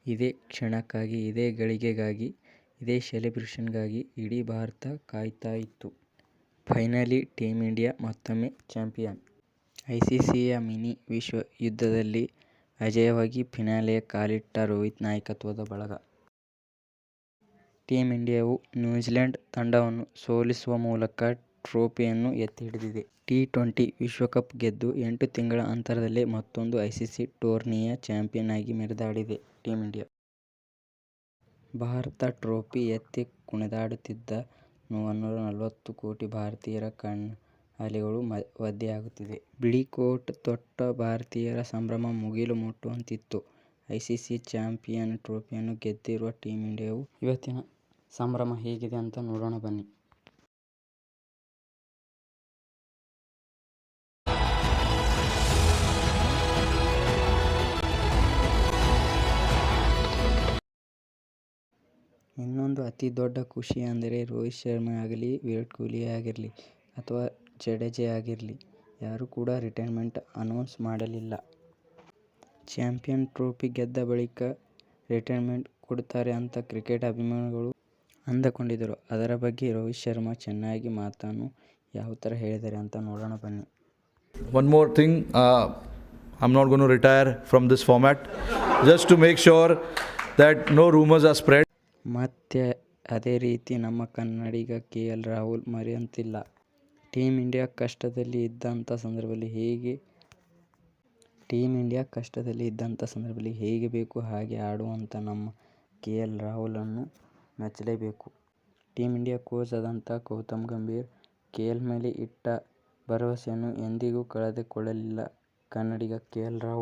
ಇದೇ ಕ್ಷಣಕ್ಕಾಗಿ, ಇದೇ ಗಳಿಗೆಗಾಗಿ, ಇದೇ ಸೆಲೆಬ್ರೇಷನ್ಗಾಗಿ ಇಡೀ ಭಾರತ ಕಾಯ್ತಾ ಇತ್ತು. ಫೈನಲಿ ಟೀಮ್ ಇಂಡಿಯಾ ಮತ್ತೂಮ್ಮೆ ಚಾಂಪಿಯನ್. ಐಸಿಸಿಯ ಮಿನಿ ವಿಶ್ವಯುದ್ಧದಲ್ಲಿ ಅಜೇಯವಾಗಿ ಫಿನಾಲೆಗೆ ಕಾಲಿಟ್ಟ ರೋಹಿತ್ ನಾಯಕತ್ವದ ಬಳಗ. ಟೀಮ್ ಇಂಡಿಯಾವು ನ್ಯೂಜಿಲೆಂಡ್ ತಂಡವನ್ನು ಸೋಲಿಸುವ ಮೂಲಕ ಟ್ರೋಫಿಯನ್ನು ಎತ್ತಿಹಿಡಿದಿದೆ. ಟಿ20 ವಿಶ್ವಕಪ್ ಗೆದ್ದು 8 ತಿಂಗಳ ಅಂತರದಲ್ಲೇ ಮತ್ತೂಂದು ಐಸಿಸಿ ಟೂರ್ನಿಯ ಚಾಂಪಿಯನ್ ಆಗಿ ಮೆರೆದಾಡಿದೆ ಟೀಮ್ ಇಂಡಿಯಾ. ಭಾರತ ಟ್ರೋಫಿ ಎತ್ತಿ ಕುಣಿದಾಡುತ್ತಿದ್ದ 140 ಕೋಟಿ ಭಾರತೀಯರ ಕಣ್ಣಾಲೆಗಳು ಒದ್ದೆಯಾಗುತ್ತಿದೆ. ಬಿಳಿ ಕೋಟ್ ತೊಟ್ಟ ಭಾರತೀಯರ ಸಂಭ್ರಮ ಮುಗಿಲು ಮುಟ್ಟುವಂತಿತ್ತು. ಐಸಿಸಿ ಚಾಂಪಿಯನ್ ಟ್ರೋಫಿಯನ್ನು ಗೆದ್ದಿರುವ ಟೀಮ್ ಇಂಡಿಯಾವು ಇವತ್ತಿನ ಸಂಭ್ರಮ ಹೇಗಿದೆ ಅಂತ ನೋಡೋಣ ಬನ್ನಿ. ಇನ್ನೊಂದು ಅತಿ ದೊಡ್ಡ ಖುಷಿ ಅಂದರೆ ರೋಹಿತ್ ಶರ್ಮಾ ಆಗಲಿ, ವಿರಾಟ್ ಕೊಹ್ಲಿ ಆಗಿರಲಿ ಅಥವಾ ಜಡೇಜಾ ಆಗಿರಲಿ ಯಾರೂ ಕೂಡ ರಿಟೈರ್ಮೆಂಟ್ ಅನೌನ್ಸ್ ಮಾಡಲಿಲ್ಲ. ಚಾಂಪಿಯನ್ ಟ್ರೋಫಿ ಗೆದ್ದ ಬಳಿಕ ರಿಟೈರ್ಮೆಂಟ್ ಕೊಡ್ತಾರೆ ಅಂತ ಕ್ರಿಕೆಟ್ ಅಭಿಮಾನಿಗಳು ಅಂದುಕೊಂಡಿದ್ದರು. ಅದರ ಬಗ್ಗೆ ರೋಹಿತ್ ಶರ್ಮಾ ಚೆನ್ನಾಗಿ ಮಾತನ್ನು ಯಾವ ಥರ ಹೇಳಿದ್ದಾರೆ ಅಂತ ನೋಡೋಣ ಬನ್ನಿ. One more thing, I'm not going to retire from this format just to make sure that no rumors are spread. ಮತ್ತೆ ಅದೇ ರೀತಿ ನಮ್ಮ ಕನ್ನಡಿಗ ಕೆಎಲ್ ರಾಹುಲ್ ಮರೆಯುವಂತಿಲ್ಲ. ಟೀಮ್ ಇಂಡಿಯಾ ಕಷ್ಟದಲ್ಲಿ ಇದ್ದಂಥ ಸಂದರ್ಭದಲ್ಲಿ ಹೇಗೆ ಬೇಕು ಹಾಗೆ ಆಡುವಂಥ ನಮ್ಮ ಕೆಎಲ್ ರಾಹುಲ್ನನ್ನು ಮೆಚ್ಚಲೇಬೇಕು. ಟೀಮ್ ಇಂಡಿಯಾ ಕೋಚ್ ಆದಂಥ ಗೌತಮ್ ಗಂಭೀರ್ ಕೆಎಲ್ ಮೇಲೆ ಇಟ್ಟ ಭರವಸೆಯನ್ನು ಎಂದಿಗೂ ಕಳೆದುಕೊಳ್ಳಲಿಲ್ಲ ಕನ್ನಡಿಗ ಕೆಎಲ್ ರಾಹುಲ್.